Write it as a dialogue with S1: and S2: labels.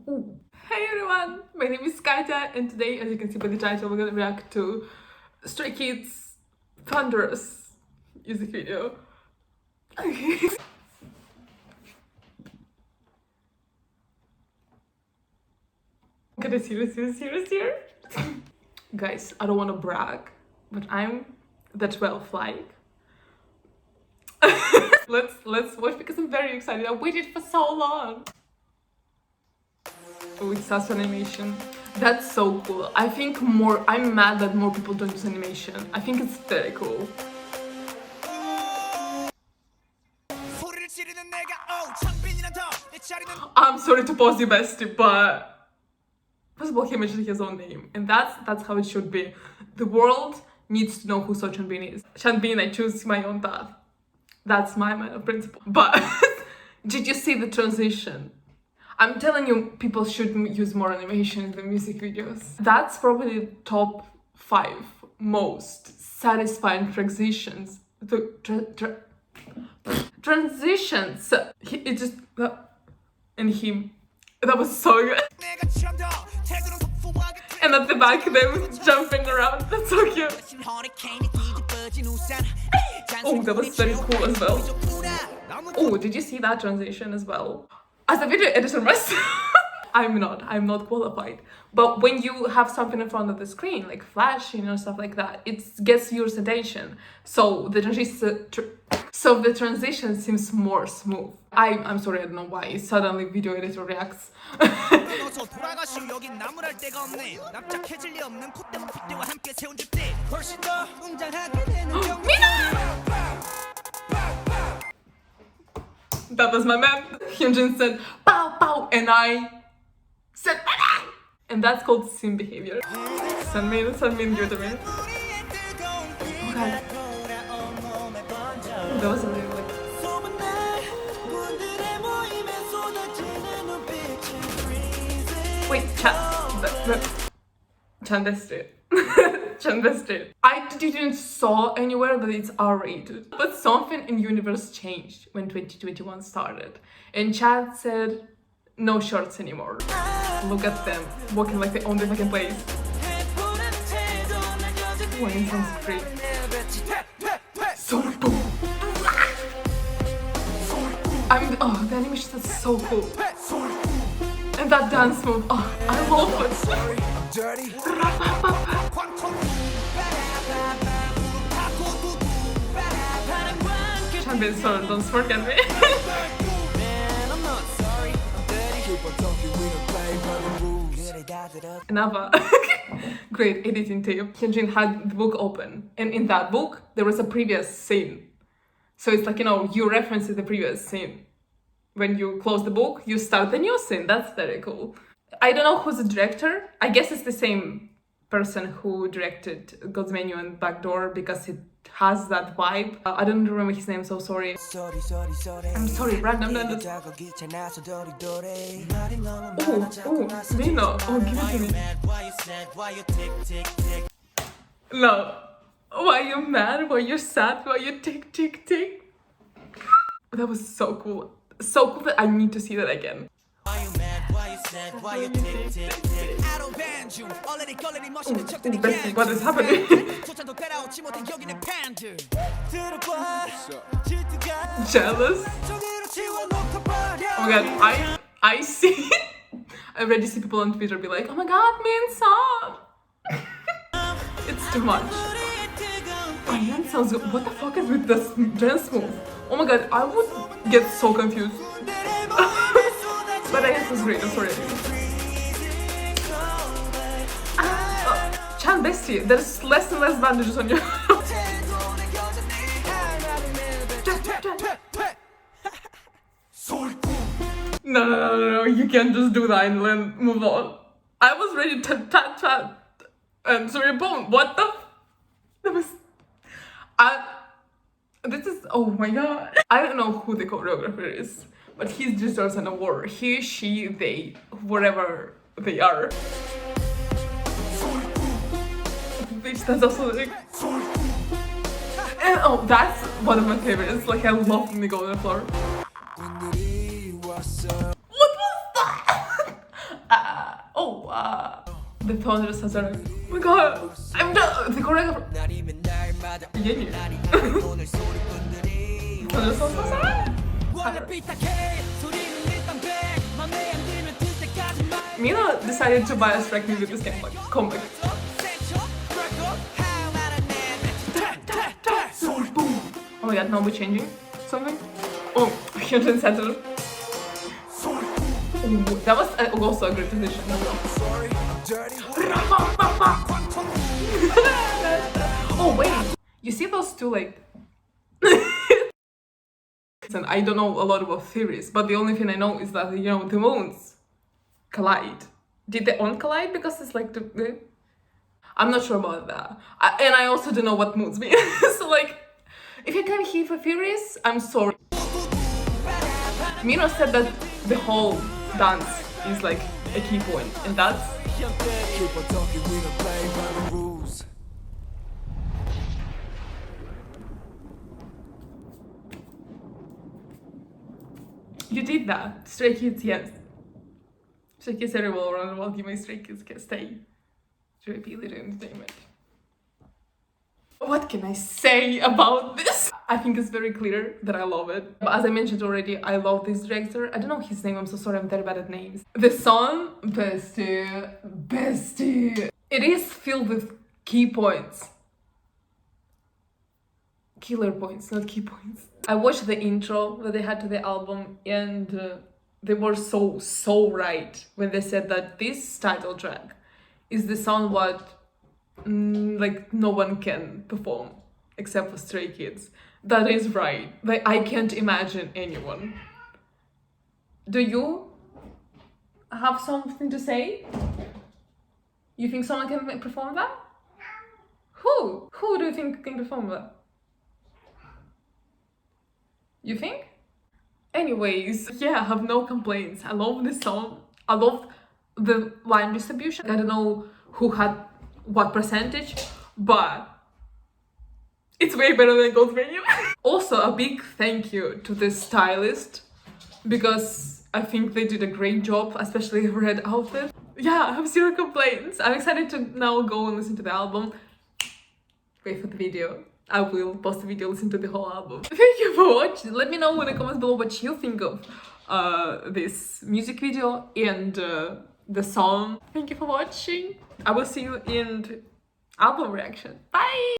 S1: Ooh. Hey everyone, my name is Katya, and today, as you can see by the title, we're gonna react to Stray Kids' "Thunderous" music video. Gonna serious here. Guys, I don't want to brag, but I'm the 12th like. let's watch because I'm very excited. I waited for so long. With such animation. That's so cool. I'm mad that more people don't use animation. I think it's very cool. I'm sorry to pause you, bestie, but first of all, he mentioned his own name, and that's how it should be. The world needs to know who So Chanbin is. Chanbin, I choose my own path. That's my principle. But did you see the transition? I'm telling you, people should use more animation in the music videos. That's probably the top 5 most satisfying transitions. Transitions. It just and him. That was so good. And at the back, they were jumping around. That's so cute. Oh, that was very cool as well. Oh, did you see that transition as well? As a video editor myself, I'm not qualified. But when you have something in front of the screen, like flashing or stuff like that, it gets your attention. So the transition seems more smooth. I'm sorry, I don't know why suddenly video editor reacts. That was my man. Hyunjin said pow pow and I said bye. And that's called sim behavior. Sunmin, give it to me. Okay. That was really like. Wait, Chan missed it. Chan missed it. I didn't saw anywhere that it's R-rated. But something in universe changed when 2021 started. And Chad said, no shorts anymore. Look at them, walking like they own their fucking place. Oh, it sounds great. So cool. Oh, the animation is so cool. And that dance move, oh, I love it. Chanbin, sorry, don't forget me. Another great editing tip. Hyunjin had the book open, and in that book there was a previous scene. So it's like, you reference the previous scene. When you close the book, you start the new scene. That's very cool. I don't know who's the director. I guess it's the same person who directed God's Menu and Backdoor because it has that vibe. I don't remember his name, so sorry. I'm sorry, random. Oh, Vino. Oh, give it to me. No. Why you mad? Why you sad? Why you tick, tick, tick? That was so cool. So cool that I need to see that again. What is happening? Jealous? Oh my god, I see. I already see people on Twitter be like, oh my god, Min Song. It's too much. That sounds good. What the fuck is with this dance move? Oh my god, I would get so confused. But I guess it was great, I'm sorry. Chan bestie, there's less and less bandages on you. No, you can't just do that and then move on. I was ready to tat and sorry, boom. What the? That was. This is, oh my god. I don't know who the choreographer is, but he deserves an award. He, she, they, whatever they are. Bitch, that's also like. And oh, that's one of my favorites. Like, I love when they go on the floor. What was that? The Thunderous has a... Oh my god! I'm the choreographer! Yeah. Thunderous has a... Mina decided to buy a strike me with this game, like, comeback. Oh my god, now we're changing something. Oh, 100 center. Oh, that was also a great position. Oh wait, you see those two like... And I don't know a lot about theories, but the only thing I know is that, you know, the moons collide. Did they collide? Because it's like the... I'm not sure about that. And I also don't know what moons mean. So like, if you can hear for theories, I'm sorry. Mino said that the whole dance is like a key point, and that's... You did that. Stray Kids, yes. Stray Kids everywhere around the world, give my Stray Kids can stay. JP Little Entertainment. What can I say about this? I think it's very clear that I love it. But as I mentioned already, I love this director. I don't know his name, I'm so sorry, I'm very bad at names. The song, bestie. It is filled with key points. Killer points, not key points. I watched the intro that they had to the album, and they were so right when they said that this title track is the song what like no one can perform except for Stray Kids. That is right. Like, I can't imagine anyone. Do you have something to say? You think someone can perform that? Who do you think can perform that? You think? Anyways, yeah, I have no complaints. I love this song. I love the line distribution. I don't know who had what percentage, but it's way better than Gold Menu. Also, a big thank you to the stylist, because I think they did a great job, especially the red outfit. Yeah, I have zero complaints. I'm excited to now go and listen to the album. Wait for the video. I will post the video, listen to the whole album. Thank you for watching. Let me know in the comments below what you think of this music video and the song. Thank you for watching. I will see you in the album reaction. Bye!